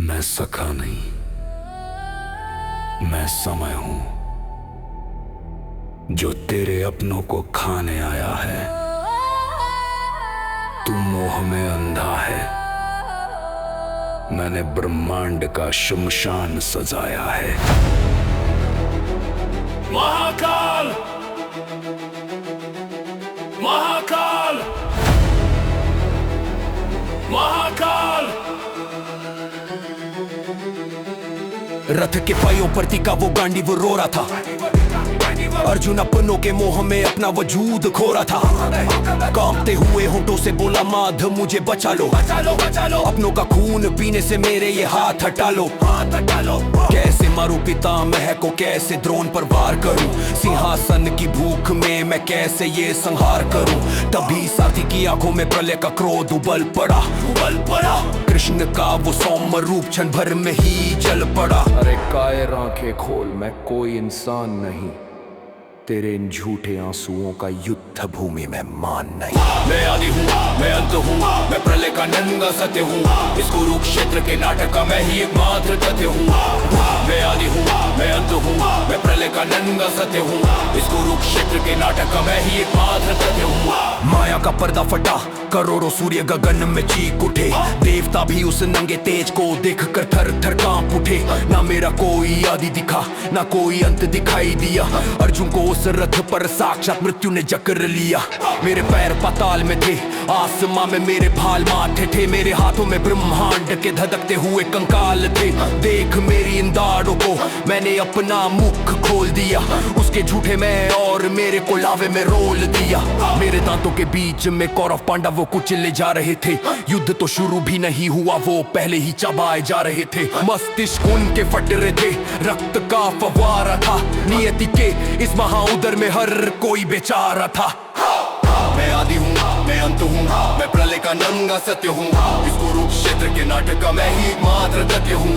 मैं सखा नहीं, मैं समय हूं जो तेरे अपनों को खाने आया है। तू मोह में अंधा है, मैंने ब्रह्मांड का शमशान सजाया है। महाकाल, महाकाल, महाकाल। रथ के पायों पर टिका वो गांडी वो रो रहा था। अर्जुन अपनों के मोह में अपना वजूद खो रहा था। कांपते हुए होंठों से बोला माध मुझे बचा लो, बचा लो। अपनों का खून पीने से मेरे ये हाथ हटा लो, कैसे मारूं पितामह को, कैसे द्रोण पर वार करूं, सिंहासन की भूख में मैं कैसे ये संहार करूं। तभी साथी की आंखों में प्रलय का क्रोध उबल पड़ा। कृष्ण का वो सौम्य रूप क्षण भर में ही जल पड़ा। अरे कायर आंखें खोल, मैं कोई इंसान नहीं, तेरे इन झूठे आंसुओं का युद्ध भूमि में मान नहीं। मैं आदि हूँ, मैं अंत हूँ, मैं प्रलय का नंगा सत्य हूँ, इस कुरुक्षेत्र के नाटक का मैं ही एकमात्र तथ्य हूँ। मैं आदि हूँ, मैं अंत हूँ, मैं प्रलय का नंगा सत्य हूँ, इस कुरुक्षेत्र के नाटक का मैं ही एकमात्र तथ्य हूँ। माया का पर्दा फटा, करोड़ों सूर्य गगन में चीख उठे। देवता भी उस नंगे तेज को देख कर थर थर कांप उठे। ना मेरा कोई आदि दिखा, ना कोई अंत दिखाई दिया। अर्जुन को उस रथ पर साक्षात मृत्यु ने जकड़ लिया। मेरे पैर पाताल में थे, आसमां में मेरे भाल माथे थे। मेरे हाथों में ब्रह्मांड के धधकते हुए कंकाल थे। देख मेरी इन दाढ़ों को, मैंने अपना मुख खोल दिया। उसके झूठे में और मेरे को लावे में रोल दिया। मेरे दांतों के बीच में कौरव पांडव वो कुचले जा रहे थे। युद्ध तो शुरू भी नहीं हुआ, वो पहले ही चबाए जा रहे थे। मस्तिष्क उनके फट रहे थे, रक्त का फव्वारा था। नियति के इस महाउदर में हर कोई बेचारा था। मैं आदि हूँ, मैं अंत हूँ, मैं प्रलय का नंगा सत्य हूँ, इस कुरुक्षेत्र के नाटक का मैं ही एकमात्र तथ्य हूँ।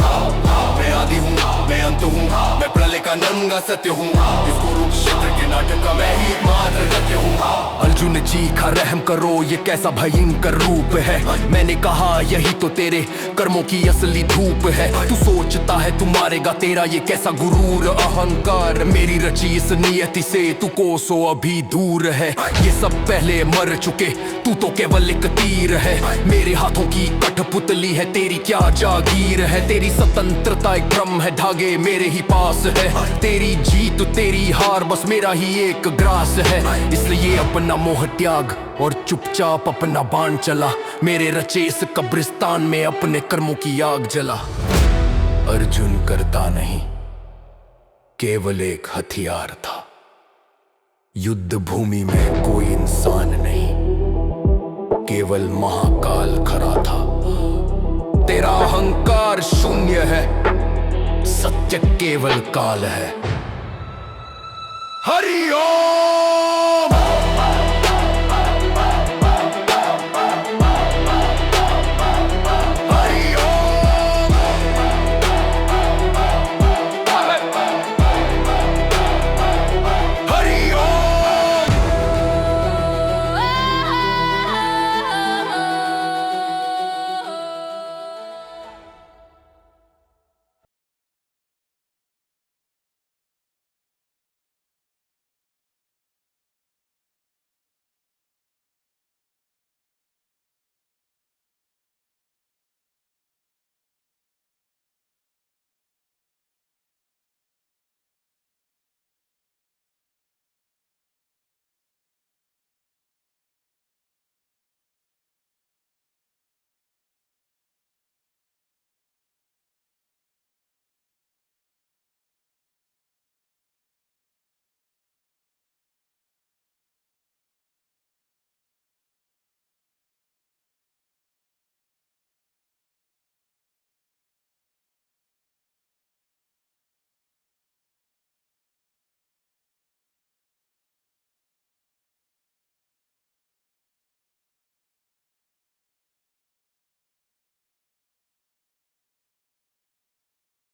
मैं आदि हूँ, मैं अंत हूँ, मैं प्रलय का नंगा सत्य हूँ, इस कुरुक्षेत्र के नाटक का मैं ही एकमात्र तथ्य हूँ। अर्जुन ने चीखा रहम करो, ये कैसा भयंकर रूप है। मैंने कहा यही तो तेरे कर्मों की असली धूप है। तू सोचता है तू मारेगा, तेरा ये कैसा गुरूर अहंकार। मेरी रची इस नियति से तू कोसों अभी दूर है। ये सब पहले मर चुके, तू तो केवल एक तीर है। मेरे हाथों की कठपुतली है, तेरी क्या जागीर है। तेरी स्वतंत्रता एक भ्रम है, धागे मेरे ही पास है। तेरी जीत तेरी हार बस मेरा ही एक ग्रास है। इसलिए अपना मोह त्याग और चुपचाप अपना बाण चला। मेरे रचे इस कब्रिस्तान में अपने कर्मों की आग जला। अर्जुन करता नहीं, केवल एक हथियार था। युद्ध भूमि में कोई इंसान नहीं, केवल महाकाल खड़ा था। तेरा अहंकार शून्य है, सत्य केवल काल है। हरि ओम।